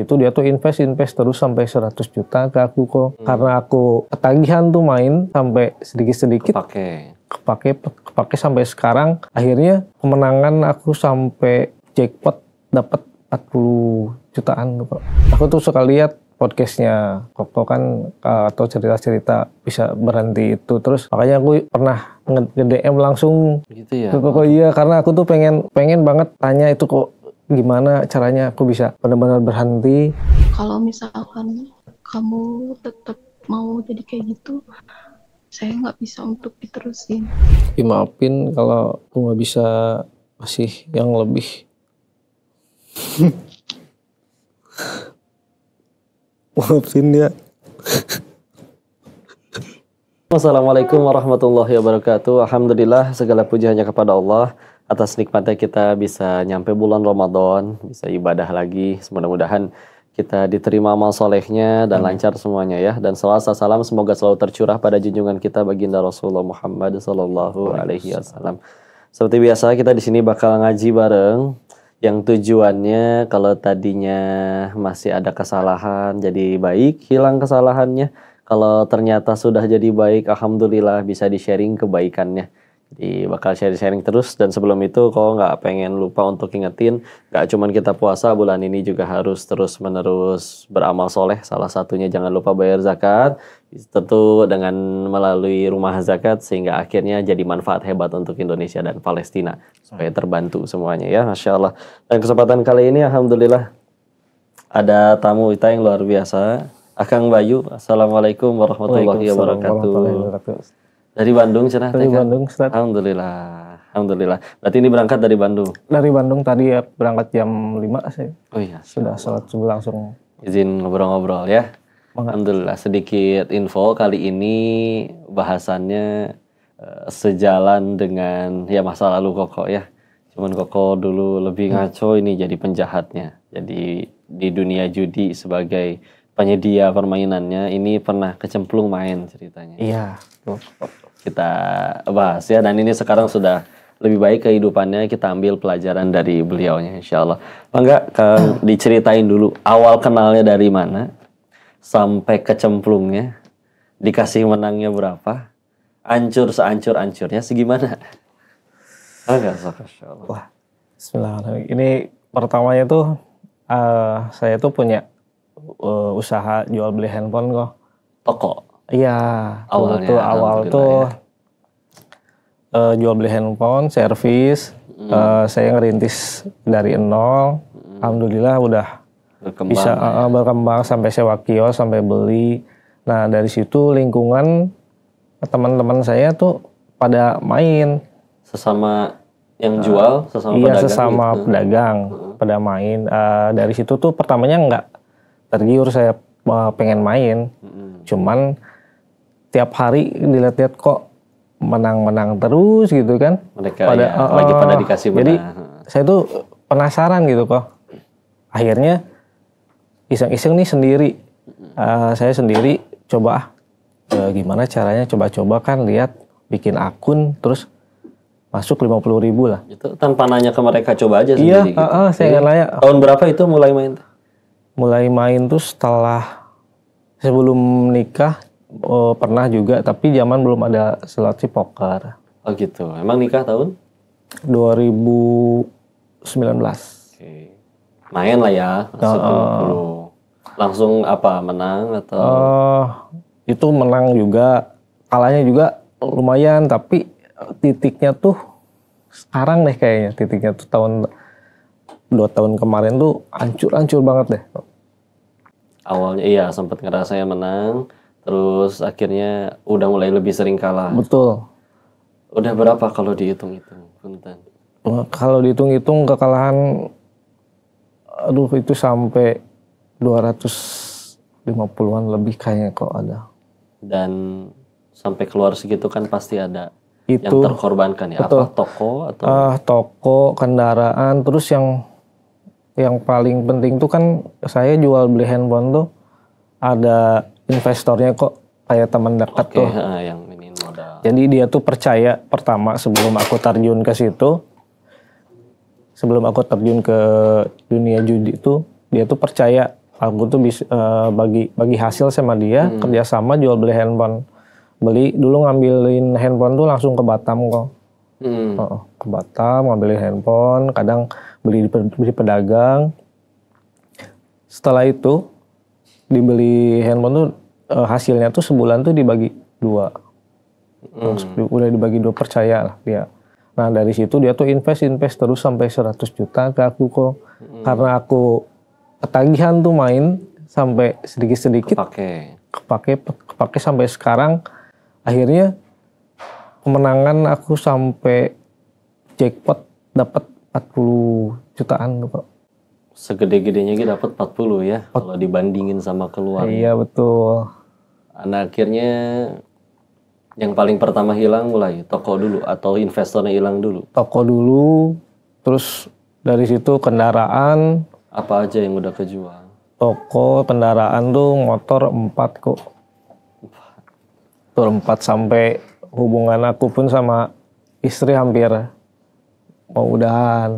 situ dia tuh invest terus sampai 100 juta ke aku kok. Karena aku ketagihan tuh main sampai sedikit-sedikit kepake sampai sekarang. Akhirnya kemenangan aku sampai jackpot dapat 40 jutaan tuh kok. Aku tuh suka lihat podcastnya Koko kan atau cerita-cerita bisa berhenti itu, terus makanya aku pernah nge-DM langsung gitu ya ke Koko. Iya, karena aku tuh pengen banget tanya itu kok gimana caranya aku bisa benar-benar berhenti. Kalau misalkan kamu tetap mau jadi kayak gitu, saya nggak bisa untuk diterusin. Maafin kalau aku nggak bisa kasih yang lebih. Maafin ya. Assalamualaikum warahmatullahi wabarakatuh. Alhamdulillah, segala puji hanya kepada Allah atas nikmatnya kita bisa nyampe bulan Ramadan, bisa ibadah lagi. Mudah-mudahan kita diterima amal solehnya dan lancar semuanya ya. Dan salawat salam semoga selalu tercurah pada junjungan kita baginda Rasulullah Muhammad sallallahu alaihi wasallam. Seperti biasa kita di sini bakal ngaji bareng, yang tujuannya kalau tadinya masih ada kesalahan jadi baik, hilang kesalahannya. Kalau ternyata sudah jadi baik, alhamdulillah bisa di-sharing kebaikannya. Jadi bakal sharing-sharing terus. Dan sebelum itu kok nggak pengen lupa untuk ingetin, nggak cuman kita puasa, bulan ini juga harus terus-menerus beramal soleh. Salah satunya jangan lupa bayar zakat, tentu dengan melalui rumah zakat, sehingga akhirnya jadi manfaat hebat untuk Indonesia dan Palestina, supaya terbantu semuanya ya, Masya Allah. Dan kesempatan kali ini alhamdulillah ada tamu kita yang luar biasa, Akang Bayu. Assalamualaikum warahmatullahi wabarakatuh. Dari Bandung, cenah. Dari Bandung, Ustaz. Alhamdulillah. Berarti ini berangkat dari Bandung? Dari Bandung tadi ya, berangkat jam 5 sih. Oh iya. Sudah sholat subuh langsung. Izin ngobrol-ngobrol ya. Alhamdulillah. Sedikit info, kali ini bahasannya sejalan dengan ya masa lalu Koko ya. Cuman Koko dulu lebih ngaco, ini jadi penjahatnya. Jadi di dunia judi sebagai penyedia permainannya, ini pernah kecemplung main ceritanya. Iya. Kita bahas ya, dan ini sekarang sudah lebih baik kehidupannya, kita ambil pelajaran dari beliaunya insya Allah. Enggak, Kang, diceritain dulu awal kenalnya dari mana sampai kecemplungnya, dikasih menangnya berapa, hancur sehancur-hancurnya segimana? Enggak, Masya Allah. Wah, bismillahirrahmanirrahim. Ini pertamanya tuh saya tuh punya usaha jual beli handphone kok. Toko? Iya, awal tuh jual beli handphone, servis. Saya ngerintis dari nol. Alhamdulillah udah bisa berkembang sampai sewa kios, sampai beli. Nah dari situ lingkungan teman-teman saya tuh pada main. Sesama yang jual, sesama pedagang? Iya, sesama pedagang, pada main. Dari situ tuh pertamanya nggak tergiur saya pengen main. Cuman tiap hari dilihat-lihat kok menang-menang terus gitu kan. Mereka lagi pada dikasih menang. Jadi saya tuh penasaran gitu kok. Akhirnya iseng-iseng nih sendiri. Saya sendiri coba gimana caranya, coba-coba kan lihat bikin akun terus masuk 50.000 lah. Itu tanpa nanya ke mereka, coba aja Iya, sendiri gitu. saya nggak nanya. Tahun berapa itu mulai main? Mulai main tuh setelah sebelum nikah. Pernah juga, tapi zaman belum ada slot poker. Oh gitu. Emang nikah tahun? 2019. Oke. Main lah ya, 10. Langsung apa, menang atau? Itu menang juga, kalahnya juga lumayan, tapi titiknya tuh sekarang deh kayaknya. Titiknya tuh 2 tahun kemarin tuh hancur banget deh. Awalnya iya sempat ngerasanya menang, terus akhirnya udah mulai lebih sering kalah. Betul. Udah berapa kalau dihitung-hitung, Punten? Kalau dihitung-hitung kekalahan, aduh itu sampai 250-an lebih kayaknya kok ada. Dan sampai keluar segitu kan pasti ada itu, yang terkorbankan ya. betul. Apa toko atau? Toko, kendaraan, terus yang paling penting tuh kan saya jual beli handphone tuh ada investornya kok, kayak teman dekat tuh. Yang ini modal. Jadi dia tuh percaya pertama sebelum aku terjun ke situ, sebelum aku terjun ke dunia judi tuh, dia tuh percaya Aku tuh bisa bagi hasil sama dia, kerjasama jual beli handphone. Beli dulu ngambilin handphone tuh langsung ke Batam kok. Ke Batam ngambilin handphone, kadang beli di pedagang. Setelah itu dibeli handphone tuh hasilnya tuh sebulan tuh dibagi 2. Udah dibagi 2, percaya lah dia. Nah dari situ dia tuh invest terus sampai 100 juta ke aku kok. Karena aku ketagihan tuh main sampai sedikit-sedikit kepake sampai sekarang. Akhirnya kemenangan aku sampai jackpot dapat 40 jutaan tuh kok. Segede-gedenya gitu dapat 40 ya kalau dibandingin sama keluarga. Iya betul. Nah, akhirnya yang paling pertama hilang mulai toko dulu atau investornya hilang dulu? Toko dulu, terus dari situ kendaraan. Apa aja yang udah kejual? Toko, kendaraan tuh motor 4 kok. Motor 4 sampai hubungan aku pun sama istri hampir mau udahan.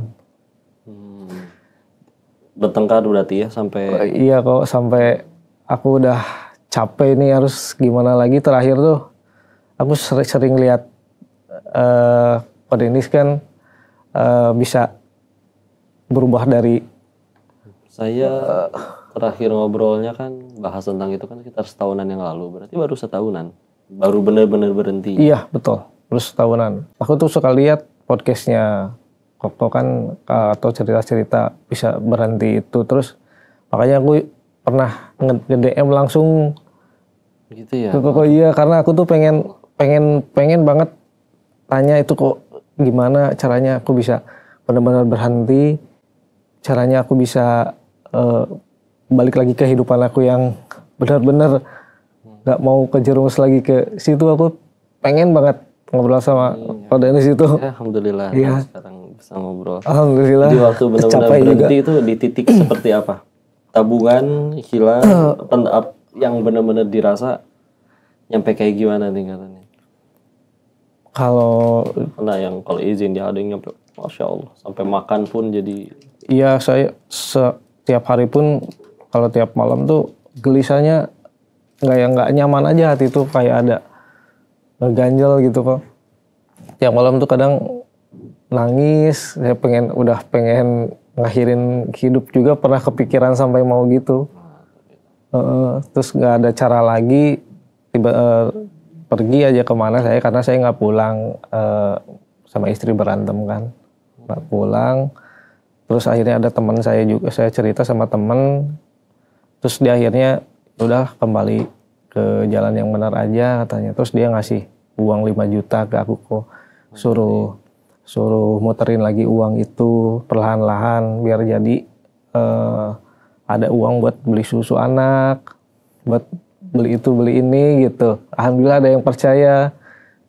Bertengkar berarti ya sampai... Iya kok, sampai aku udah capek nih harus gimana lagi. Terakhir tuh aku sering lihat Pak Denis kan bisa berubah dari... Saya terakhir ngobrolnya kan bahas tentang itu kan sekitar setahunan yang lalu. Berarti baru setahunan. Baru benar-benar berhenti. Iya betul, baru setahunan. Aku tuh suka lihat podcastnya Kokto kan atau cerita-cerita bisa berhenti itu. Terus makanya aku pernah nge-DM langsung gitu ya. Kok iya, karena aku tuh pengen banget tanya itu kok gimana caranya aku bisa benar-benar berhenti, caranya aku bisa balik lagi ke kehidupan aku yang benar-benar nggak mau kejerumus lagi ke situ. Aku pengen banget ngobrol sama Pak Denis itu. Ya, alhamdulillah ya. Sekarang bisa ngobrol. Alhamdulillah. Jadi waktu benar-benar berhenti juga. Itu di titik seperti apa? Tabungan hilang, yang benar-benar dirasa nyampe kayak gimana tingkatannya? Kalau izin dia ada yang nyampe, masya Allah, sampai makan pun jadi. Iya, saya setiap hari pun kalau tiap malam tuh gelisahnya nggak nyaman aja, hati tuh kayak ada ngeganjel gitu kok. Tiap malam tuh kadang nangis, saya udah pengen ngakhirin hidup juga, pernah kepikiran sampai mau gitu. Terus nggak ada cara lagi, pergi aja kemana saya, karena saya nggak pulang, sama istri berantem kan, nggak pulang. Terus akhirnya ada teman saya juga, saya cerita sama teman, terus dia akhirnya udah kembali ke jalan yang benar aja katanya. Terus dia ngasih uang 5 juta ke aku kok, suruh muterin lagi uang itu perlahan-lahan biar jadi ada uang buat beli susu anak, buat beli itu beli ini gitu. Alhamdulillah ada yang percaya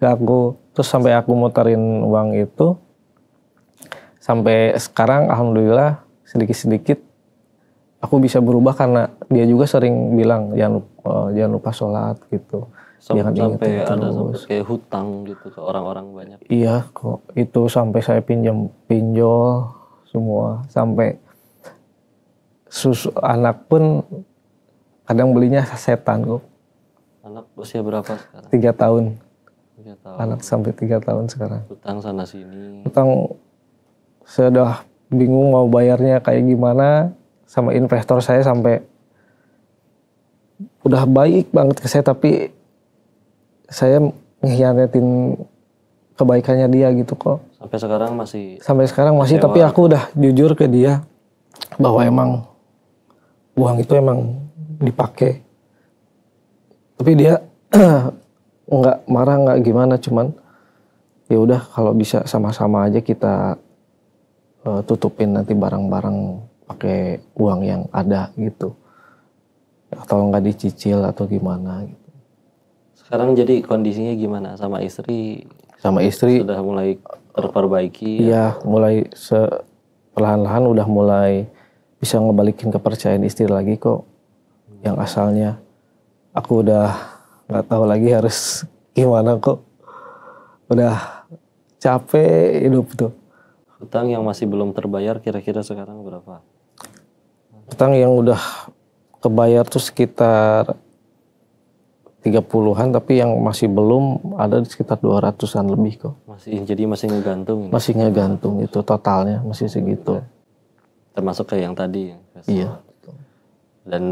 ke aku. Terus sampai aku muterin uang itu sampai sekarang alhamdulillah sedikit-sedikit aku bisa berubah, karena dia juga sering bilang jangan lupa sholat gitu. Sampai ada sampai kayak hutang gitu ke orang-orang banyak. Iya kok, itu sampai saya pinjol semua, sampai susu anak pun kadang belinya setan kok. Anak usia berapa sekarang? 3 tahun. 3 tahun. Anak sampai 3 tahun sekarang. Hutang sana sini. Hutang, saya udah bingung mau bayarnya kayak gimana. Sama investor saya sampai udah baik banget ke saya, tapi saya mengkhianatin kebaikannya dia gitu kok. Sampai sekarang masih. Tapi aku udah jujur ke dia bahwa emang uang itu emang dipakai. Tapi dia nggak marah, nggak gimana, cuman ya udah kalau bisa sama-sama aja kita tutupin nanti barang-barang pakai uang yang ada gitu, atau nggak dicicil atau gimana gitu. Sekarang jadi kondisinya gimana sama istri? Sama istri sudah mulai terperbaiki. Iya, mulai perlahan-lahan udah mulai bisa ngebalikin kepercayaan istri lagi kok. Yang asalnya aku udah nggak tahu lagi harus gimana kok. Udah capek hidup tuh. Hutang yang masih belum terbayar kira-kira sekarang berapa? Hutang yang udah kebayar tuh sekitar 30-an, tapi yang masih belum ada sekitar 200-an lebih kok. Jadi masih ngegantung. Masih ngegantung itu totalnya masih segitu. Termasuk kayak yang tadi. Iya. Dan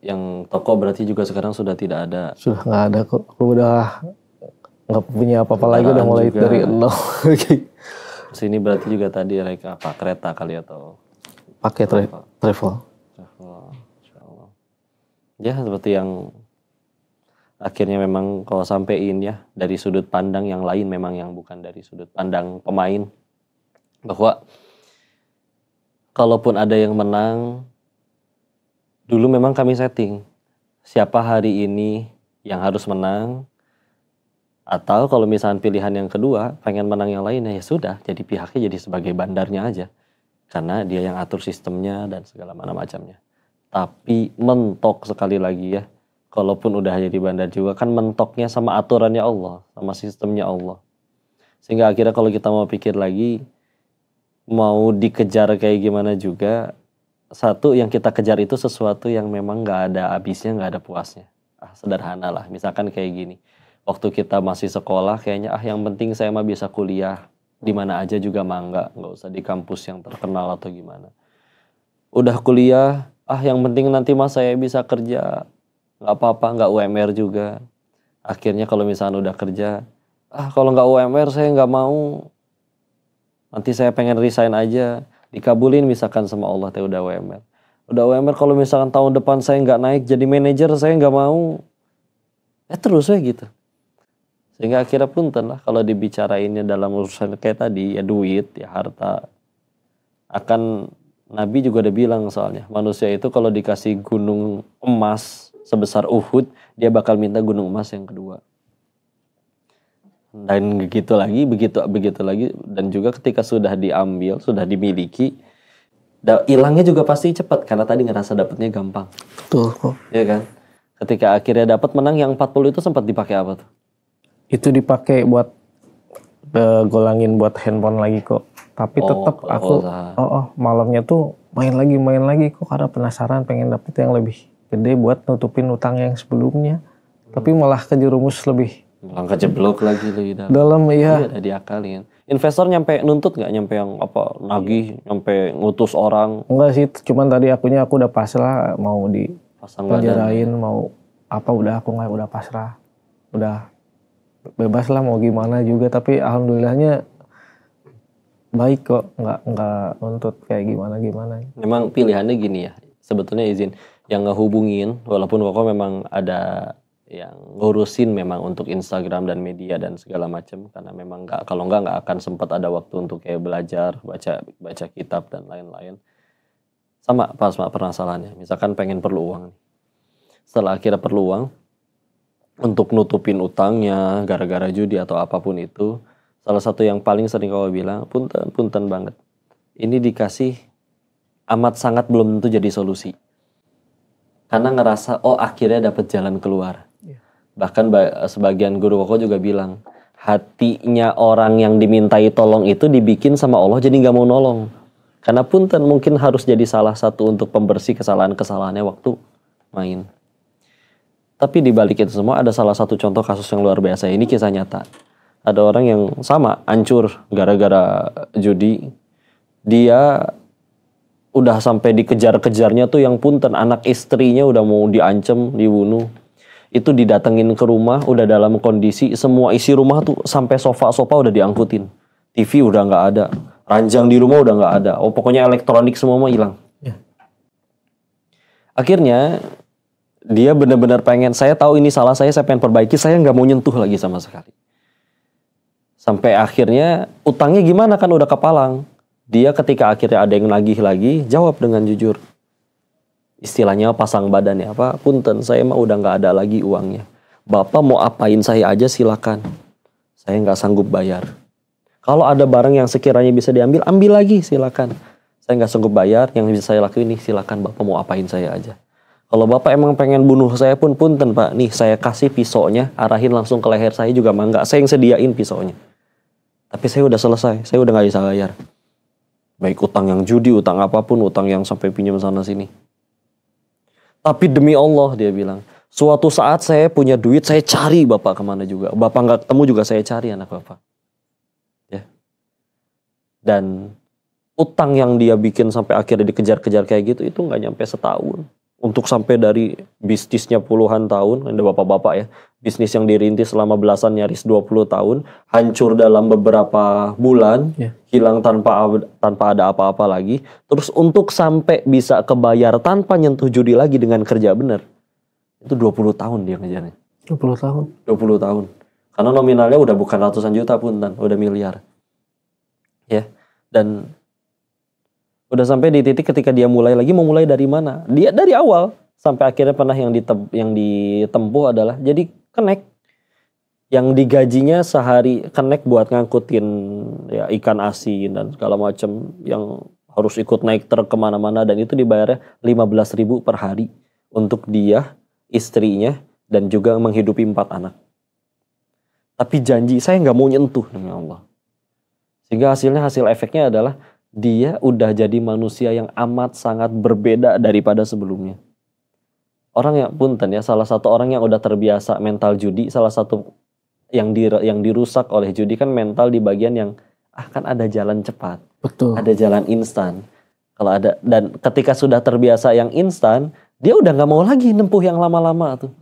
yang toko berarti juga sekarang sudah tidak ada. Sudah nggak ada kok. Aku udah nggak punya apa-apa lagi, udah mulai juga dari nol. Sini berarti juga tadi apa kereta kali atau pakai travel. Insyaallah. Ya seperti yang akhirnya memang kalau sampein ya dari sudut pandang yang lain, memang yang bukan dari sudut pandang pemain, bahwa kalaupun ada yang menang, dulu memang kami setting siapa hari ini yang harus menang, atau kalau misalnya pilihan yang kedua pengen menang yang lain, ya sudah jadi pihaknya jadi sebagai bandarnya aja, karena dia yang atur sistemnya dan segala macamnya. Tapi mentok sekali lagi ya, kalaupun udah jadi bandar juga kan mentoknya sama aturannya Allah, sama sistemnya Allah. Sehingga akhirnya kalau kita mau pikir lagi, mau dikejar kayak gimana juga, satu yang kita kejar itu sesuatu yang memang nggak ada habisnya, nggak ada puasnya. Sederhana lah, misalkan kayak gini. Waktu kita masih sekolah kayaknya yang penting saya mah bisa kuliah di mana aja juga mah nggak usah di kampus yang terkenal atau gimana. Udah kuliah, yang penting nanti mah saya bisa kerja, nggak apa-apa, nggak UMR juga. Akhirnya kalau misalnya udah kerja, kalau nggak UMR saya nggak mau, nanti saya pengen resign aja, dikabulin misalkan sama Allah teh udah UMR. Udah UMR kalau misalkan tahun depan saya nggak naik jadi manajer, saya nggak mau. Terus ya gitu. Sehingga akhirnya punten lah kalau dibicarainnya dalam urusan kayak tadi ya, duit, ya harta. Akan Nabi juga udah bilang soalnya, manusia itu kalau dikasih gunung emas sebesar Uhud, dia bakal minta gunung emas yang kedua. Dan begitu lagi, begitu lagi, dan juga ketika sudah diambil, sudah dimiliki, hilangnya juga pasti cepat karena tadi ngerasa dapatnya gampang. Betul kok. Iya kan? Ketika akhirnya dapat menang yang 40 itu sempat dipakai apa tuh? Itu dipakai buat golangin buat handphone lagi kok. Tapi tetap aku malamnya tuh main lagi kok karena penasaran pengen dapet yang lebih gede buat nutupin utang yang sebelumnya. Tapi malah kejerumus lebih. Malah kejeblok lagi dalam iya. Ada diakalin. Investor nyampe nuntut nggak, nyampe yang apa nagih, nyampe ngutus orang? Enggak sih, cuman tadi aku udah pasrah mau di penjarain, mau apa udah pasrah. Udah bebas lah mau gimana juga, tapi alhamdulillahnya baik kok, nggak nuntut kayak gimana. Memang pilihannya gini ya, sebetulnya izin yang ngehubungin, walaupun Koko memang ada yang ngurusin memang untuk Instagram dan media dan segala macam, karena memang kalau nggak akan sempat ada waktu untuk kayak belajar, baca kitab dan lain-lain. Sama permasalahannya, misalkan pengen perlu uang, setelah akhirnya perlu uang untuk nutupin utangnya gara-gara judi atau apapun itu, salah satu yang paling sering kau bilang, punten banget, ini dikasih amat sangat belum tentu jadi solusi, karena ngerasa akhirnya dapat jalan keluar. Bahkan sebagian guru Koko juga bilang, hatinya orang yang dimintai tolong itu dibikin sama Allah jadi nggak mau nolong, karena punten mungkin harus jadi salah satu untuk pembersih kesalahannya waktu main. Tapi di balik itu semua ada salah satu contoh kasus yang luar biasa. Ini kisah nyata. Ada orang yang sama, hancur gara-gara judi. Dia udah sampai dikejar-kejarnya tuh yang punten, anak istrinya udah mau diancam, dibunuh. Itu didatengin ke rumah, udah dalam kondisi semua isi rumah tuh sampai sofa-sofa udah diangkutin. TV udah nggak ada, ranjang di rumah udah nggak ada. Pokoknya elektronik semua mah hilang. Akhirnya dia benar-benar pengen, saya tahu ini salah saya pengen perbaiki, saya nggak mau nyentuh lagi sama sekali. Sampai akhirnya utangnya gimana kan udah kepalang. Dia ketika akhirnya ada yang nagih lagi, jawab dengan jujur. Istilahnya pasang badannya, punten saya mah udah nggak ada lagi uangnya. Bapak mau apain saya aja silakan. Saya nggak sanggup bayar. Kalau ada barang yang sekiranya bisa diambil, ambil lagi silakan. Saya nggak sanggup bayar, yang bisa saya lakuin nih silakan Bapak mau apain saya aja. Kalau Bapak emang pengen bunuh saya pun punten Pak, nih saya kasih pisaunya, arahin langsung ke leher saya juga mangga, saya yang sediain pisaunya. Tapi saya udah selesai, saya udah gak bisa bayar. Baik utang yang judi, utang apapun, utang yang sampai pinjam sana sini. Tapi demi Allah dia bilang, suatu saat saya punya duit, saya cari Bapak kemana juga. Bapak nggak ketemu juga saya cari anak Bapak. Ya. Dan utang yang dia bikin sampai akhirnya dikejar-kejar kayak gitu, itu nggak nyampe setahun. Untuk sampai dari bisnisnya puluhan tahun, ada bapak-bapak ya, bisnis yang dirintis selama belasan nyaris 20 tahun, hancur dalam beberapa bulan, hilang tanpa ada apa-apa lagi. Terus untuk sampai bisa kebayar tanpa nyentuh judi lagi dengan kerja bener, itu 20 tahun dia ngejarnya. 20 tahun. 20 tahun. Karena nominalnya udah bukan ratusan juta pun, udah miliar. Ya. Dan udah sampai di titik ketika dia mulai lagi, mau mulai dari mana? Dia dari awal sampai akhirnya pernah yang ditempuh adalah jadi kenek. Yang digajinya sehari kenek buat ngangkutin ya ikan asin dan segala macam yang harus ikut naik truk kemana-mana, dan itu dibayarnya 15.000 per hari untuk dia, istrinya, dan juga menghidupi 4 anak. Tapi janji saya nggak mau nyentuh demi Allah. Sehingga hasil efeknya adalah dia udah jadi manusia yang amat sangat berbeda daripada sebelumnya. Orang yang punten ya, salah satu orang yang udah terbiasa mental judi, salah satu yang dirusak oleh judi kan mental di bagian yang kan ada jalan cepat. Betul. Ada jalan instan. Kalau ada, dan ketika sudah terbiasa yang instan, dia udah nggak mau lagi nempuh yang lama-lama tuh.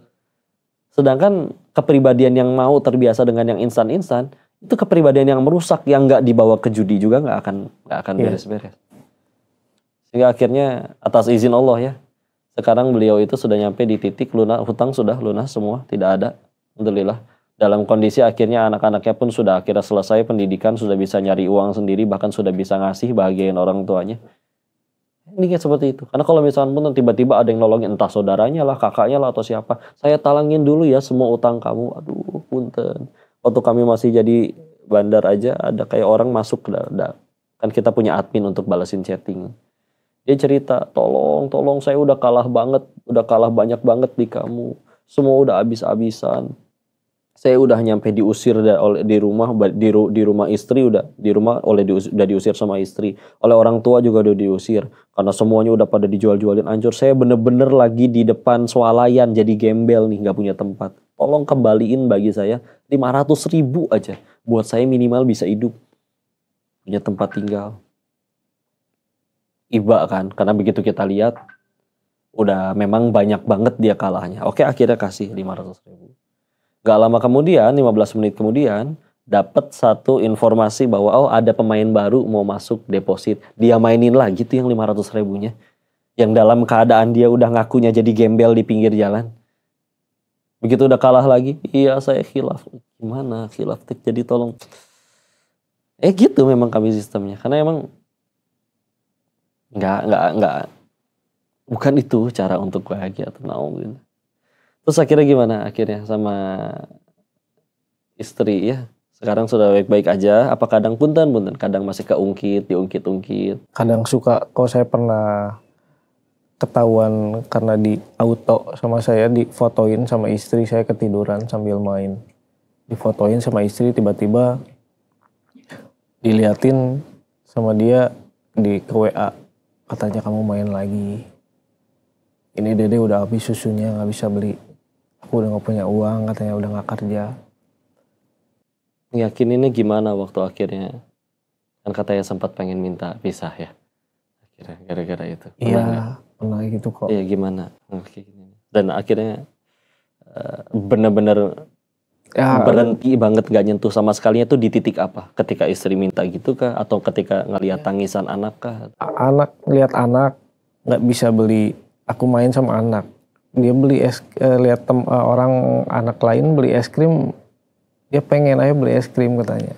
Sedangkan kepribadian yang mau terbiasa dengan yang instan-instan, itu kepribadian yang merusak, yang nggak dibawa ke judi juga nggak akan beres-beres. Sehingga akhirnya atas izin Allah ya, sekarang beliau itu sudah nyampe di titik hutang sudah lunas semua, tidak ada, alhamdulillah. Dalam kondisi akhirnya anak-anaknya pun sudah akhirnya selesai pendidikan, sudah bisa nyari uang sendiri, bahkan sudah bisa ngasih bahagiain orang tuanya. Ini kayak seperti itu. Karena kalau misalkan pun tiba-tiba ada yang nolongin, entah saudaranya lah, kakaknya lah, atau siapa, saya talangin dulu ya semua utang kamu. Aduh, punten. Waktu kami masih jadi bandar aja, ada kayak orang masuk, kan kita punya admin untuk balasin chatting. Dia cerita, tolong saya udah kalah banyak banget di kamu. Semua udah habis-habisan. Saya udah nyampe diusir di rumah istri, udah diusir sama istri. Oleh orang tua juga udah diusir. Karena semuanya udah pada dijual-jualin hancur. Saya bener-bener lagi di depan swalayan jadi gembel nih, gak punya tempat. Tolong kembaliin bagi saya 500.000 aja. Buat saya minimal bisa hidup. Punya tempat tinggal. Iba kan. Karena begitu kita lihat, udah memang banyak banget dia kalahnya. Oke, akhirnya kasih 500.000. Gak lama kemudian, 15 menit kemudian, dapat satu informasi bahwa ada pemain baru mau masuk deposit. Dia mainin lagi tuh yang 500.000-nya. Yang dalam keadaan dia udah ngakunya jadi gembel di pinggir jalan. Begitu udah kalah lagi, iya saya khilaf. Gimana khilaf? Jadi tolong. Gitu memang kami sistemnya. Karena emang nggak bukan itu cara untuk bahagia atau naum. Terus akhirnya gimana? Akhirnya sama istri ya. Sekarang sudah baik-baik aja. Apa kadang punten, kadang masih diungkit. Kadang suka, kalau saya pernah ketahuan karena di auto sama saya, difotoin sama istri, saya ketiduran sambil main. Difotoin sama istri, tiba-tiba diliatin sama dia ke WA. Katanya kamu main lagi. Ini dede udah habis susunya, gak bisa beli. Aku udah gak punya uang, katanya udah gak kerja. Yakininnya gimana waktu akhirnya? Kan katanya sempat pengen minta pisah ya. Akhirnya gara-gara itu. Iya, pernah gitu kok. Iya gimana? Dan akhirnya benar-benar berhenti banget gak nyentuh sama sekalinya tuh di titik apa? Ketika istri minta gitu kah? Atau ketika ngelihat tangisan anak kah? Lihat anak gak bisa beli. Aku main sama anak. Dia beli lihat orang anak lain beli es krim. Dia pengen aja beli es krim katanya.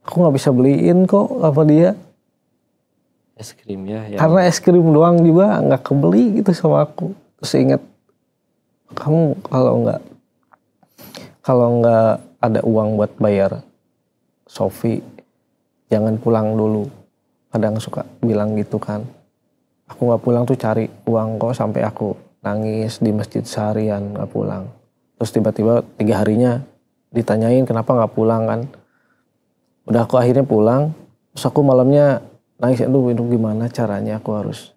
Aku gak bisa beliin kok apa dia. Es krim ya. Karena es krim doang juga gak kebeli gitu sama aku. Terus ingat, kamu kalau nggak ada uang buat bayar Sofi, jangan pulang dulu. Kadang suka bilang gitu kan. Aku nggak pulang tuh cari uang kok, sampai aku nangis di masjid seharian nggak pulang. Terus tiba-tiba 3 harinya ditanyain kenapa nggak pulang kan. Udah aku akhirnya pulang. Terus aku malamnya nangis, aduh itu gimana caranya aku harus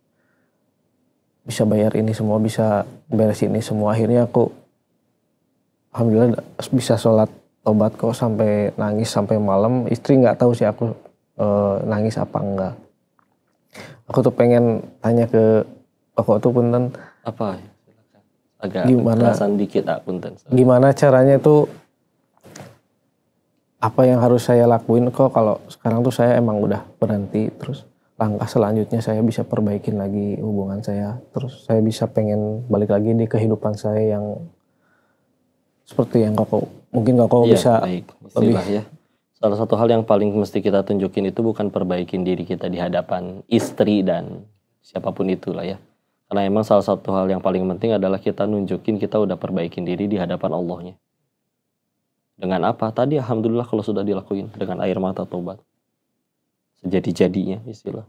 bisa bayar ini semua, bisa beres ini semua. Akhirnya aku alhamdulillah bisa sholat tobat kok, sampai nangis sampai malam. Istri nggak tahu sih aku nangis apa enggak. Aku tuh pengen tanya ke Koko tuh punten. Apa? Agak Gimana? kerasan dikit punten. Gimana caranya tuh, apa yang harus saya lakuin kok kalau sekarang tuh saya emang udah berhenti, terus langkah selanjutnya saya bisa perbaikin lagi hubungan saya, terus saya bisa pengen balik lagi di kehidupan saya yang seperti yang Koko, mungkin Koko bisa baik. lebih. Ya. Salah satu hal yang paling mesti kita tunjukin itu bukan perbaikin diri kita di hadapan istri dan siapapun itulah ya. Karena emang salah satu hal yang paling penting adalah kita nunjukin kita udah perbaikin diri di hadapan Allahnya. Dengan apa? Tadi alhamdulillah kalau sudah dilakuin dengan air mata tobat. Sejadi-jadinya istilah.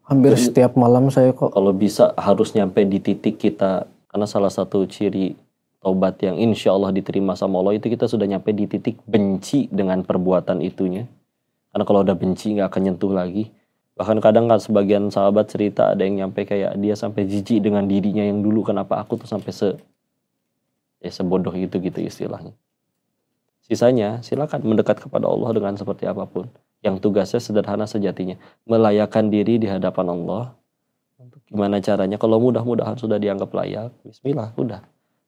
Hampir setiap malam saya kok. Kalau bisa harus nyampe di titik kita, karena salah satu ciri taubat yang insya Allah diterima sama Allah itu kita sudah nyampe di titik benci dengan perbuatan itunya. Karena kalau udah benci nggak akan nyentuh lagi. Bahkan kadang kan sebagian sahabat cerita ada yang nyampe kayak dia sampai jijik dengan dirinya yang dulu, kenapa aku tuh sampai sebodoh itu gitu istilahnya. Sisanya silakan mendekat kepada Allah dengan seperti apapun. Yang tugasnya sederhana sejatinya, melayakkan diri di hadapan Allah. Untuk gimana caranya? Kalau mudah-mudahan sudah dianggap layak, bismillah, udah.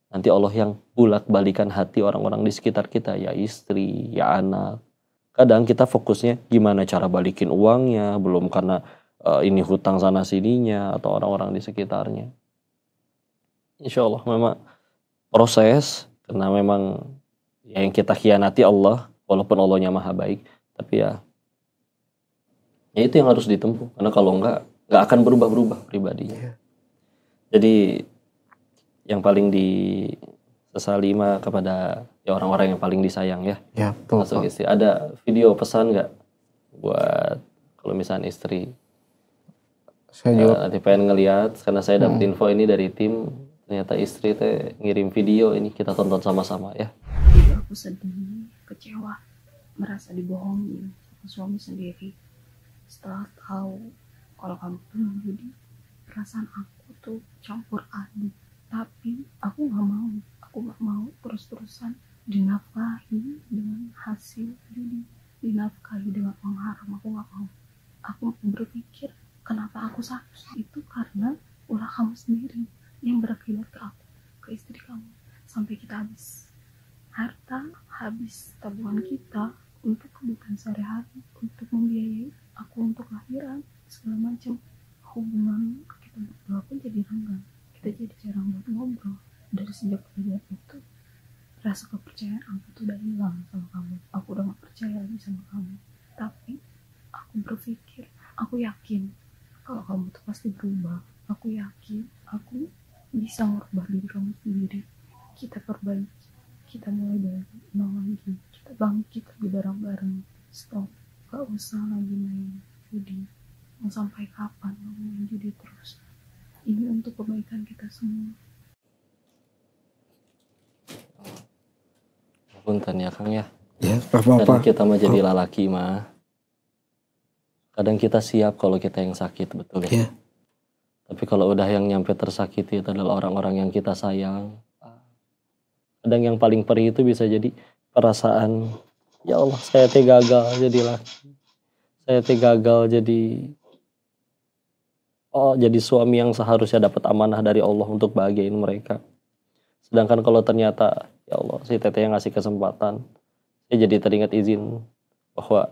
Nanti Allah yang bulak-balikan hati orang-orang di sekitar kita, ya istri, ya anak. Kadang kita fokusnya gimana cara balikin uangnya, belum karena ini hutang sana sininya atau orang-orang di sekitarnya. Insya Allah memang proses, karena memang yang kita khianati Allah, walaupun Allahnya maha baik, tapi ya itu yang harus ditempuh. Karena kalau nggak akan berubah-berubah pribadinya. Jadi yang paling disesali mah kepada ya orang-orang yang paling disayang ya. Ya, betul. Masuk istri. Ada video pesan nggak buat kalau misalnya istri? Saya juga nanti pengen ngelihat, karena saya dapat info ini dari tim, ternyata istri teh ngirim video ini, kita tonton sama-sama ya. Aku sedih, kecewa, merasa dibohongi sama suami sendiri. Setelah tahu kalau kamu tuh menjudi, perasaan aku tuh campur aduk. Tapi aku nggak mau terus-terusan dinafkahi dengan hasil judi, dinafkahi dengan uang haram. Aku nggak mau. Aku berpikir kenapa aku sakit itu karena ulah kamu sendiri yang berakibat ke aku, ke istri kamu, sampai kita habis harta, habis tabungan kita untuk kebutuhan sehari-hari, untuk membiayai aku untuk lahiran, segala macam. Hubungan kita berdua pun jadi renggang, kita jadi jarang buat ngobrol. Dari sejak kejadian itu, rasa kepercayaan aku tuh udah hilang sama kamu. Aku udah gak percaya lagi sama kamu. Tapi aku berpikir, aku yakin kalau kamu tuh pasti berubah. Aku yakin aku bisa merubah diri kamu sendiri. Kita perbaiki, kita mulai dari nol lagi, kita bangkit lagi bareng-bareng. Stop, gak usah lagi main judi. Mau sampai kapan mau main judi terus? Ini untuk kebaikan kita semua. Punten ya Kang ya. ya apa-apa. Kadang kita mah jadi lalaki mah. Kadang kita siap kalau kita yang sakit, betul ya. Tapi kalau udah yang nyampe tersakiti itu adalah orang-orang yang kita sayang. Kadang yang paling perih itu bisa jadi perasaan, ya Allah saya teh gagal jadi laki. Saya teh gagal jadi suami yang seharusnya dapat amanah dari Allah untuk bahagiain mereka. Sedangkan kalau ternyata ya Allah si teteh yang ngasih kesempatan, saya jadi teringat izin bahwa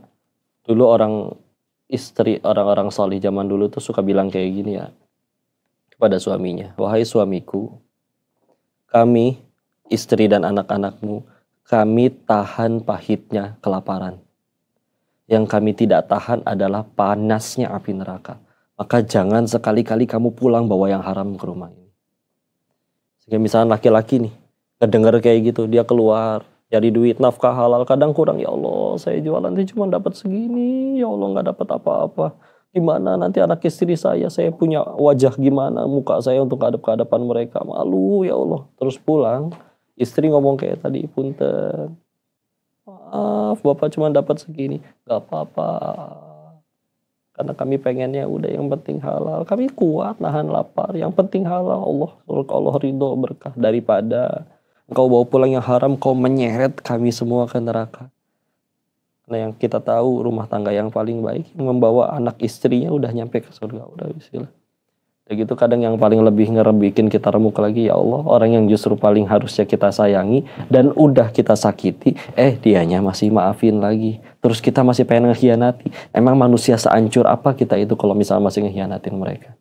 dulu orang-orang salih zaman dulu tuh suka bilang kayak gini ya kepada suaminya, wahai suamiku, kami istri dan anak-anakmu, kami tahan pahitnya kelaparan. Yang kami tidak tahan adalah panasnya api neraka. Maka jangan sekali-kali kamu pulang bawa yang haram ke rumah ini. Sehingga misalnya laki-laki nih, kedengar kayak gitu, dia keluar, cari duit, nafkah halal, kadang kurang, ya Allah, saya jualan sih cuma dapat segini, ya Allah nggak dapat apa-apa. Gimana nanti anak istri saya punya wajah gimana, muka saya untuk hadap ke hadapan mereka, malu ya Allah. Terus pulang, istri ngomong kayak tadi, punten, maaf bapak cuma dapat segini, gak apa-apa. Karena kami pengennya udah yang penting halal. Kami kuat nahan lapar. Yang penting halal. Allah ridho berkah daripada engkau bawa pulang yang haram, kau menyeret kami semua ke neraka. Nah yang kita tahu rumah tangga yang paling baik membawa anak istrinya udah nyampe ke surga, udah bismillah. Kayak gitu kadang yang paling lebih bikin kita remuk lagi, ya Allah, orang yang justru paling harusnya kita sayangi dan udah kita sakiti, dianya masih maafin lagi. Terus kita masih pengen ngehianati. Emang manusia seancur apa kita itu kalau misalnya masih ngehianatin mereka?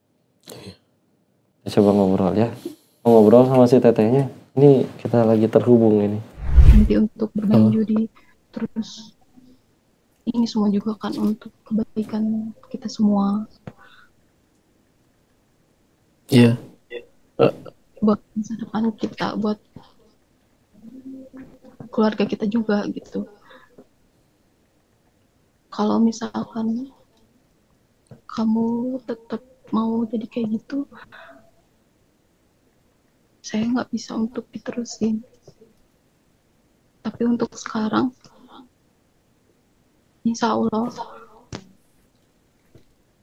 Coba ngobrol ya. Ngobrol sama si tetehnya. Ini kita lagi terhubung ini. Nanti untuk bermain judi, terus ini semua juga kan untuk kebaikan kita semua. Iya. Buat masa depan kita, buat keluarga kita juga gitu. Kalau misalkan kamu tetap mau jadi kayak gitu, saya nggak bisa untuk diterusin. Tapi untuk sekarang, insya Allah,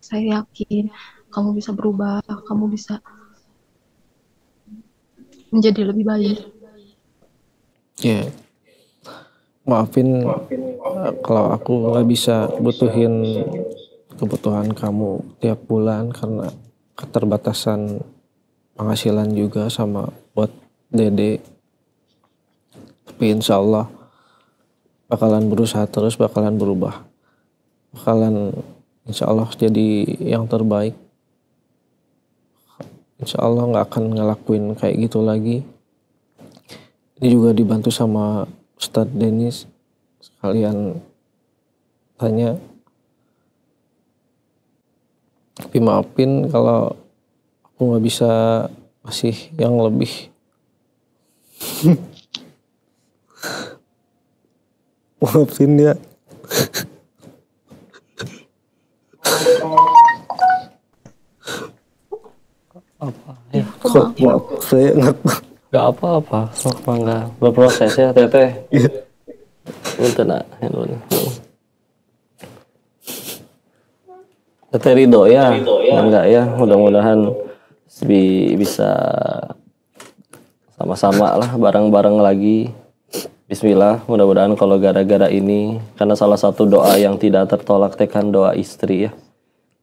saya yakin kamu bisa berubah, kamu bisa menjadi lebih baik. Ya, maafin kalau aku nggak bisa butuhin kebutuhan kamu tiap bulan karena keterbatasan penghasilan juga sama buat Dede. Tapi insya Allah bakalan berusaha terus, bakalan berubah, bakalan insya Allah jadi yang terbaik. Insya Allah nggak akan ngelakuin kayak gitu lagi. Ini juga dibantu sama Ustadz Denis. Sekalian tanya. Tapi maafin kalau aku nggak bisa kasih yang lebih. Maafin ya. Apa ya? Kok maaf saya Gak apa-apa, sok mangga berproses ya teteh. Untuk nak, teteh ridho ya, enggak ya, mudah-mudahan bisa sama-sama lah bareng-bareng lagi. Bismillah, mudah-mudahan kalau gara-gara ini, karena salah satu doa yang tidak tertolak tekan doa istri ya.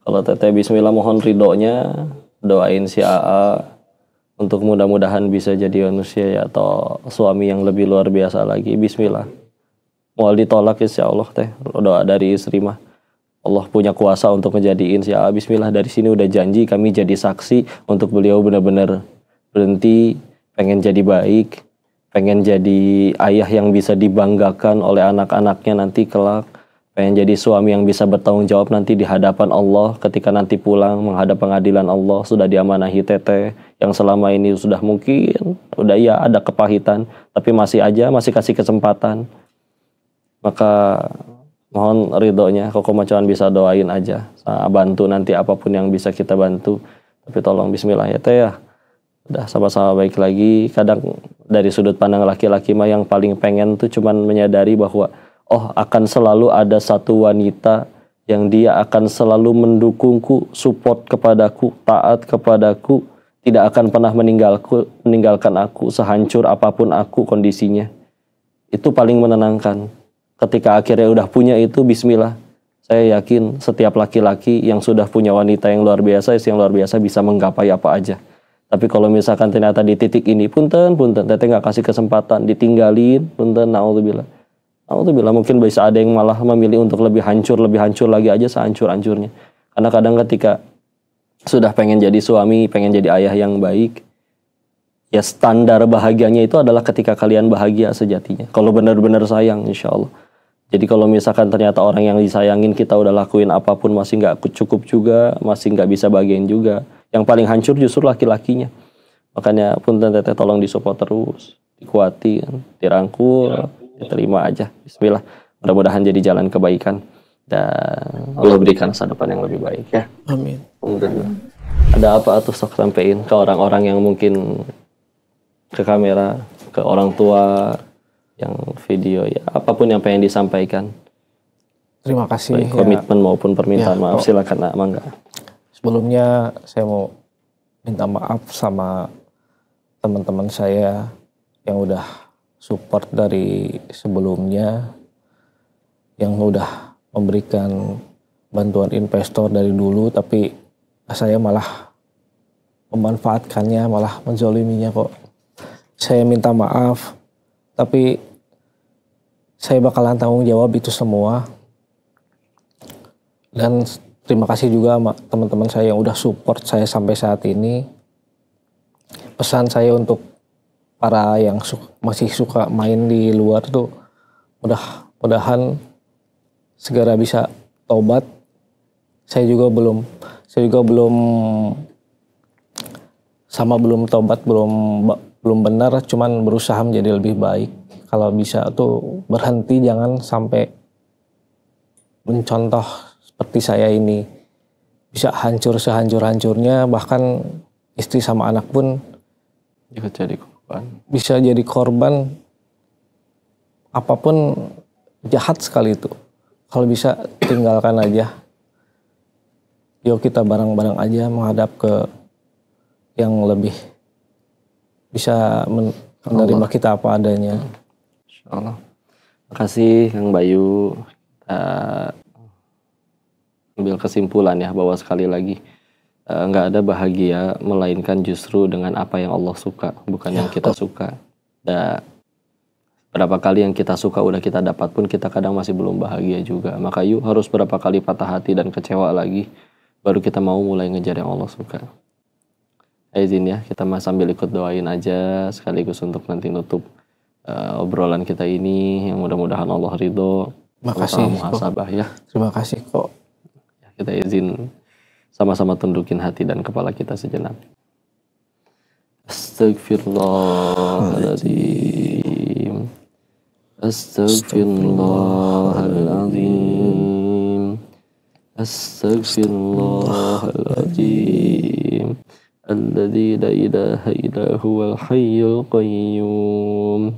Kalau teteh Bismillah mohon ridhonya, doain si AA untuk mudah-mudahan bisa jadi manusia ya, atau suami yang lebih luar biasa lagi. Bismillah. Mau ditolak insya Allah teh doa dari istri mah. Allah punya kuasa untuk ngejadiin si AA. Bismillah, dari sini udah janji kami jadi saksi untuk beliau benar-benar berhenti, pengen jadi baik, pengen jadi ayah yang bisa dibanggakan oleh anak-anaknya nanti kelak. Pengen jadi suami yang bisa bertanggung jawab nanti di hadapan Allah ketika nanti pulang menghadap pengadilan Allah. Sudah diamanahi teteh yang selama ini sudah mungkin udah ya ada kepahitan, tapi masih kasih kesempatan. Maka mohon ridhonya, Kokomo cuman bisa doain aja, bantu nanti apapun yang bisa kita bantu. Tapi tolong bismillah ya teh ya. Udah sama-sama baik lagi. Kadang dari sudut pandang laki-laki mah yang paling pengen tuh cuman menyadari bahwa akan selalu ada satu wanita yang dia akan selalu mendukungku, support kepadaku, taat kepadaku, tidak akan pernah meninggalkan aku sehancur apapun aku kondisinya. Itu paling menenangkan. Ketika akhirnya udah punya itu, bismillah. Saya yakin setiap laki-laki yang sudah punya wanita yang luar biasa, bisa menggapai apa aja. Tapi kalau misalkan ternyata di titik ini, punten, teteh nggak kasih kesempatan, ditinggalin, punten, naudzubillah. Alhamdulillah, mungkin bisa ada yang malah memilih untuk lebih hancur lagi aja sehancur-hancurnya. Karena kadang ketika sudah pengen jadi suami, pengen jadi ayah yang baik, ya standar bahagianya itu adalah ketika kalian bahagia sejatinya. Kalau benar-benar sayang, insya Allah. Jadi kalau misalkan ternyata orang yang disayangin kita udah lakuin apapun masih nggak cukup juga, masih nggak bisa bahagiain juga. Yang paling hancur justru laki-lakinya. Makanya punten teteh tolong disupport terus, dikuatin, dirangkul. Terima aja, bismillah, mudah-mudahan jadi jalan kebaikan dan Allah berikan masa depan yang lebih baik ya. Amin. Alhamdulillah. Ada apa tuh sok sampein ke orang-orang yang mungkin ke kamera, ke orang tua yang video ya, apapun yang pengen disampaikan. Terima kasih. Baik komitmen maupun permintaan maaf. Silakan Nak, mangga. Sebelumnya saya mau minta maaf sama teman-teman saya yang udah support dari sebelumnya, yang udah memberikan bantuan investor dari dulu, tapi saya malah memanfaatkannya, malah menzoliminya kok. Saya minta maaf, tapi saya bakalan tanggung jawab itu semua. Dan terima kasih juga sama teman-teman saya yang udah support saya sampai saat ini. Pesan saya untuk para yang masih suka main di luar tuh, mudah-mudahan segera bisa tobat. Saya juga belum tobat, belum benar, cuman berusaha menjadi lebih baik. Kalau bisa tuh berhenti, jangan sampai mencontoh seperti saya ini. Bisa hancur sehancur-hancurnya, bahkan istri sama anak pun bisa jadi korban. Apapun jahat sekali itu. Kalau bisa tinggalkan aja. Yuk kita bareng-bareng aja menghadap ke yang lebih bisa menerima kita apa adanya. Insyaallah. Makasih Kang Bayu. Kita ambil kesimpulan ya bahwa sekali lagi nggak ada bahagia melainkan justru dengan apa yang Allah suka, bukan yang kita suka. Dan berapa kali yang kita suka udah kita dapat pun kita kadang masih belum bahagia juga. Maka yuk harus berapa kali patah hati dan kecewa lagi baru kita mau mulai ngejar yang Allah suka. Izin ya, kita sambil ikut doain aja sekaligus untuk nanti nutup obrolan kita ini yang mudah-mudahan Allah ridho. Makasih muhasabah ya. Terima kasih kok. Kita izin sama-sama tundukin hati dan kepala kita sejenak. Astagfirullahaladzim. Astagfirullahaladzim. Astagfirullahaladzim. Alladzi la ilaha illa huwal hayyul qayyum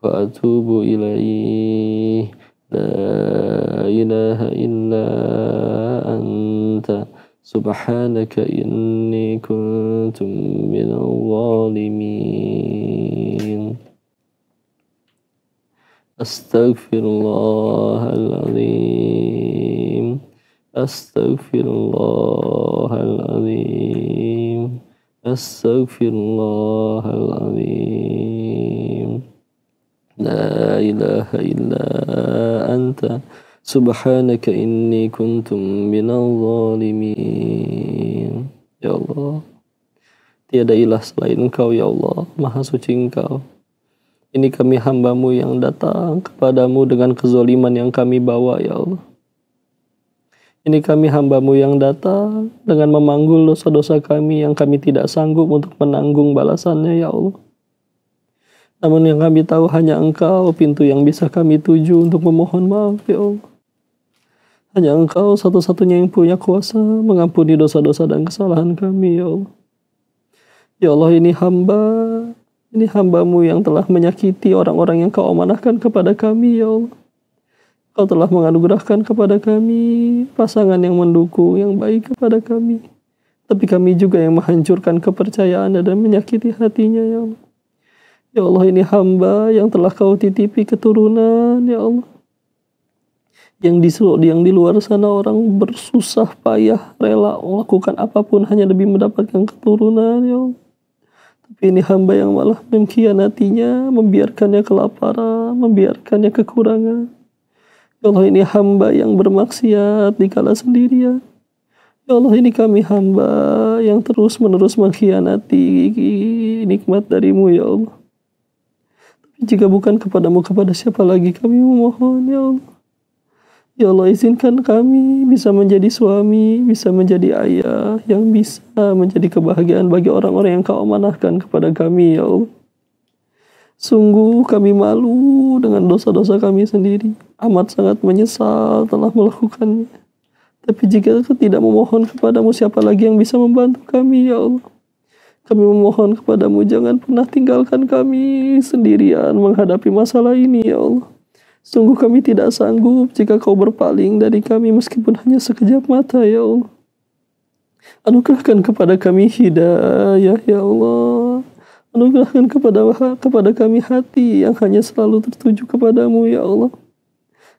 wa atubu ilaihi. La ilaha illa anta subhanaka inni kuntum minal zalimin. Astaghfirullahaladzim. Astaghfirullahaladzim. Astaghfirullahaladzim. La ilaha illa anta subhanaka inni kuntum minal zalimin. Ya Allah, tiada ilah selain Engkau ya Allah, Maha Suci Engkau. Ini kami hamba-Mu yang datang kepadamu dengan kezaliman yang kami bawa ya Allah. Ini kami hamba-Mu yang datang dengan memanggul dosa-dosa kami yang kami tidak sanggup untuk menanggung balasannya ya Allah. Namun yang kami tahu hanya Engkau pintu yang bisa kami tuju untuk memohon maaf ya Allah. Hanya Engkau satu-satunya yang punya kuasa mengampuni dosa-dosa dan kesalahan kami ya Allah. Ya Allah, ini hamba-Mu yang telah menyakiti orang-orang yang Kau amanahkan kepada kami ya Allah. Kau telah menganugerahkan kepada kami pasangan yang mendukung, yang baik kepada kami. Tapi kami juga yang menghancurkan kepercayaannya dan menyakiti hatinya ya Allah. Ya Allah, ini hamba yang telah Kau titipi keturunan ya Allah. Yang di luar sana orang bersusah payah rela melakukan apapun hanya demi mendapatkan keturunan ya Allah. Tapi ini hamba yang malah mengkhianatinya, membiarkannya kelaparan, membiarkannya kekurangan. Ya Allah, ini hamba yang bermaksiat dikala sendirian. Ya Allah, ini kami hamba yang terus-menerus mengkhianati nikmat dari-Mu ya Allah. Tapi jika bukan kepadamu, kepada siapa lagi kami memohon ya Allah. Ya Allah, izinkan kami bisa menjadi suami, bisa menjadi ayah, yang bisa menjadi kebahagiaan bagi orang-orang yang Kau amanahkan kepada kami ya Allah. Sungguh kami malu dengan dosa-dosa kami sendiri. Amat sangat menyesal telah melakukannya. Tapi jika tidak memohon kepadamu, siapa lagi yang bisa membantu kami ya Allah. Kami memohon kepadamu, jangan pernah tinggalkan kami sendirian menghadapi masalah ini ya Allah. Sungguh kami tidak sanggup jika kau berpaling dari kami meskipun hanya sekejap mata ya Allah. Anugerahkan kepada kami hidayah ya Allah. Anugerahkan kepada kami hati yang hanya selalu tertuju kepadamu ya Allah.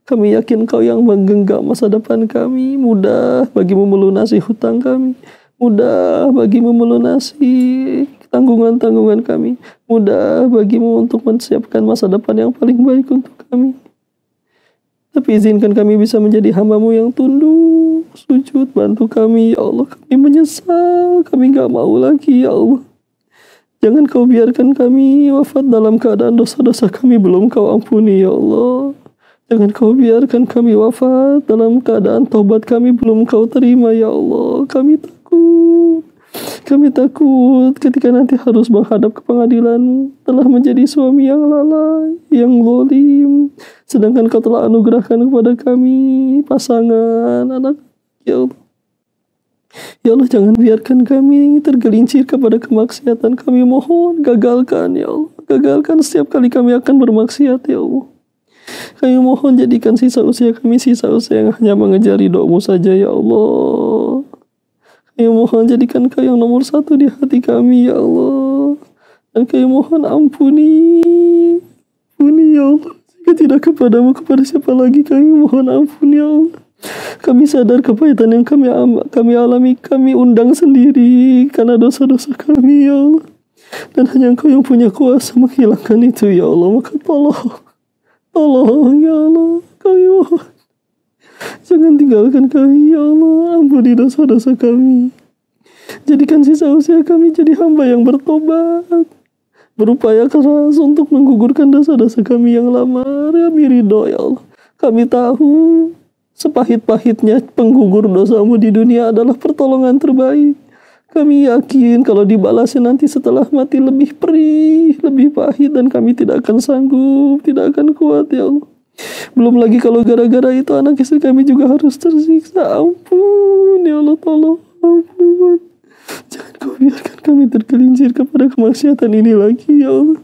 Kami yakin kau yang menggenggam masa depan kami. Mudah bagimu melunasi hutang kami. Mudah bagimu melunasi tanggungan-tanggungan kami. Mudah bagimu untuk menyiapkan masa depan yang paling baik untuk kami. Tapi izinkan kami bisa menjadi hamba-Mu yang tunduk, sujud, bantu kami ya Allah. Kami menyesal, kami gak mau lagi ya Allah. Jangan kau biarkan kami wafat dalam keadaan dosa-dosa kami belum kau ampuni ya Allah. Jangan kau biarkan kami wafat dalam keadaan taubat kami belum kau terima ya Allah. Kami takut. Kami takut ketika nanti harus menghadap ke pengadilan telah menjadi suami yang lalai, yang zalim. Sedangkan kau telah anugerahkan kepada kami pasangan, anak ya Allah. Ya Allah, jangan biarkan kami tergelincir kepada kemaksiatan. Kami mohon gagalkan ya Allah. Gagalkan setiap kali kami akan bermaksiat ya Allah. Kami mohon jadikan sisa usia kami sisa usia yang hanya mengejar ridho-Mu saja ya Allah. Kami mohon jadikan Kau yang nomor satu di hati kami ya Allah. Dan kami mohon ampuni ya Allah. Jika tidak kepadamu, kepada siapa lagi kami mohon ampuni ya Allah. Kami sadar kepahitan yang kami alami, kami undang sendiri karena dosa-dosa kami ya Allah. Dan hanya Engkau yang punya kuasa menghilangkan itu ya Allah. Maka tolong ya Allah, kami mohon. Jangan tinggalkan kami ya Allah. Ampuni dosa-dosa kami. Jadikan sisa usia kami jadi hamba yang bertobat, berupaya keras untuk menggugurkan dosa-dosa kami yang lama. Kami ridho ya Allah. Kami tahu sepahit-pahitnya penggugur dosamu di dunia adalah pertolongan terbaik. Kami yakin kalau dibalasnya nanti setelah mati lebih perih, lebih pahit, dan kami tidak akan sanggup, tidak akan kuat ya Allah. Belum lagi kalau gara-gara itu anak istri kami juga harus tersiksa. Ampun ya Allah, tolong ampun. Jangan Kau biarkan kami tergelincir kepada kemaksiatan ini lagi ya Allah.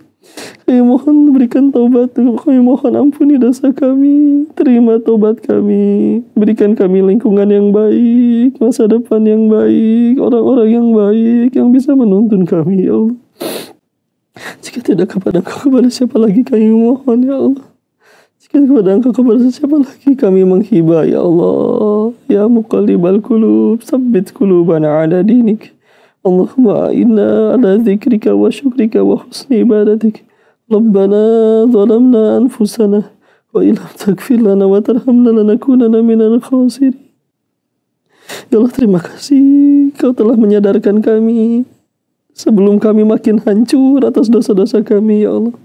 Kami mohon berikan taubat, kami mohon ampuni dosa kami, terima taubat kami, berikan kami lingkungan yang baik, masa depan yang baik, orang-orang yang baik yang bisa menuntun kami ya Allah. Jika tidak kepada Engkau, kepada siapa lagi kami mohon ya Allah. Jika kepada Engkau, kepada siapa lagi kami menghibah ya Allah. Ya muqallibal qulub, tsabbit qulubana ala dinik. Allahumma inna ala dzikrika wa syukrika wa husni ibadatik. Rabbana zalamna anfusana wa illam taghfir lana wa tarhamna lanakunanna minal khasirin. Ya Allah, terima kasih Kau telah menyadarkan kami sebelum kami makin hancur atas dosa-dosa kami ya Allah.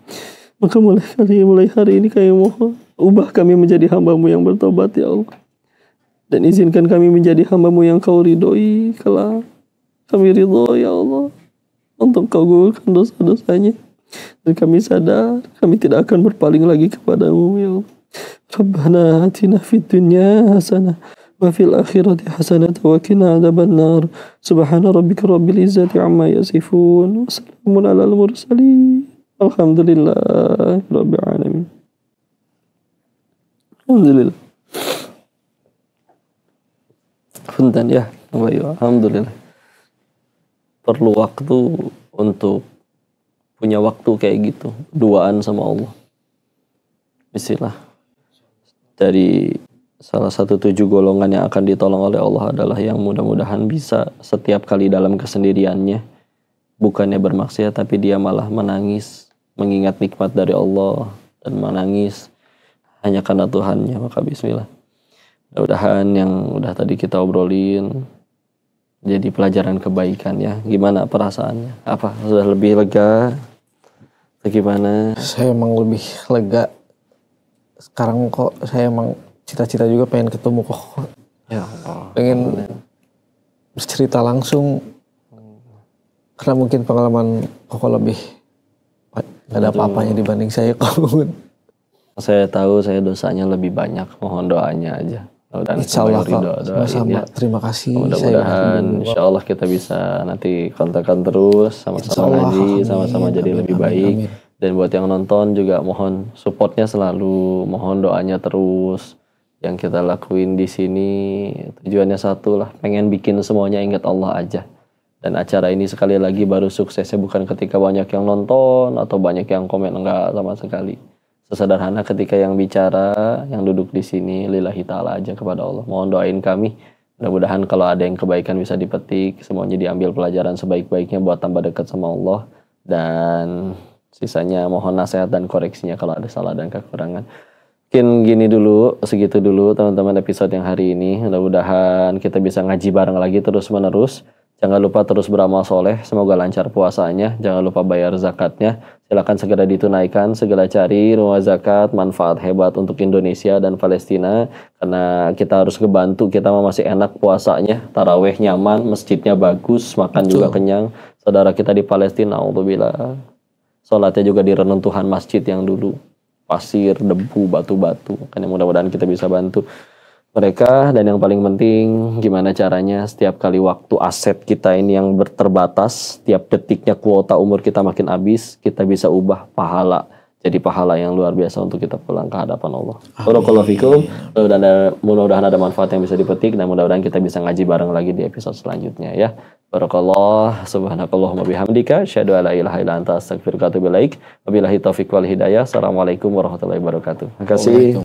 Maka mulai hari ini kami mohon, ubah kami menjadi hamba-Mu yang bertobat ya Allah. Dan izinkan kami menjadi hamba-Mu yang Kau ridhoi kelak. Kami ridho ya Allah untuk Kau gugurkan dosa-dosanya. Dan kami sadar kami tidak akan berpaling lagi kepadamu ya Allah. Rabbana atina fid dunya hasanah wa fil akhirati hasanah wa qina adzabannar. Subhana rabbika rabbil izzati amma yasifun. Wassalamun alal mursalin. Alhamdulillah rabbil alamin. Alhamdulillah. Punten ya, alhamdulillah. Perlu waktu untuk punya waktu kayak gitu, duaan sama Allah. Bismillah. Dari salah satu 7 golongan yang akan ditolong oleh Allah adalah yang mudah-mudahan bisa setiap kali dalam kesendiriannya bukannya bermaksiat tapi dia malah menangis mengingat nikmat dari Allah dan menangis hanya karena Tuhannya. Maka bismillah. Mudah-mudahan yang udah tadi kita obrolin jadi pelajaran kebaikan ya. Gimana perasaannya? Apa sudah lebih lega? Atau gimana? Saya emang lebih lega. Sekarang kok saya emang cita-cita juga pengen ketemu kok. Ya Allah. Pengen bercerita langsung. Karena mungkin pengalaman kok lebih gak ada apa-apanya dibanding saya kok. Saya tahu saya dosanya lebih banyak. Mohon doanya aja. Dan Insya Allah Kak, sama-sama. Terima kasih. Mudah-mudahan Insya Allah kita bisa nanti kontakkan terus, sama-sama ngaji, sama-sama jadi lebih baik. Dan buat yang nonton juga mohon supportnya selalu, mohon doanya terus. Yang kita lakuin di sini tujuannya satu lah, pengen bikin semuanya ingat Allah aja. Dan acara ini sekali lagi baru suksesnya bukan ketika banyak yang nonton atau banyak yang komen, enggak sama sekali. Sesederhana ketika yang bicara, yang duduk di sini lillahi ta'ala aja kepada Allah. Mohon doain kami. Mudah-mudahan kalau ada yang kebaikan bisa dipetik, semuanya diambil pelajaran sebaik-baiknya buat tambah dekat sama Allah. Dan sisanya mohon nasihat dan koreksinya kalau ada salah dan kekurangan. Mungkin gini dulu, segitu dulu teman-teman episode yang hari ini. Mudah-mudahan kita bisa ngaji bareng lagi terus-menerus. Jangan lupa terus beramal soleh, semoga lancar puasanya. Jangan lupa bayar zakatnya. Silakan segera ditunaikan, segera cari rumah zakat, manfaat hebat untuk Indonesia dan Palestina. Karena kita harus ngebantu, kita masih enak puasanya. Taraweh nyaman, masjidnya bagus, makan juga kenyang. Saudara kita di Palestina, alhamdulillah. Sholatnya juga di reruntuhan masjid yang dulu. Pasir, debu, batu-batu. Makanya mudah-mudahan kita bisa bantu mereka. Dan yang paling penting gimana caranya setiap kali waktu aset kita ini yang terbatas, setiap detiknya kuota umur kita makin habis, kita bisa ubah pahala jadi pahala yang luar biasa untuk kita pulang ke hadapan Allah. Barakallahu fikum. Mudah-mudahan ada manfaat yang bisa dipetik dan mudah-mudahan kita bisa ngaji bareng lagi di episode selanjutnya ya. Barakallah, subhanakallahumma bihamdika, asyhadu alla ilaha illa anta, astaghfiruka wa atubu ilaik. Wabillahi taufiq wal hidayah. Assalamualaikum warahmatullahi wabarakatuh. Terima kasih.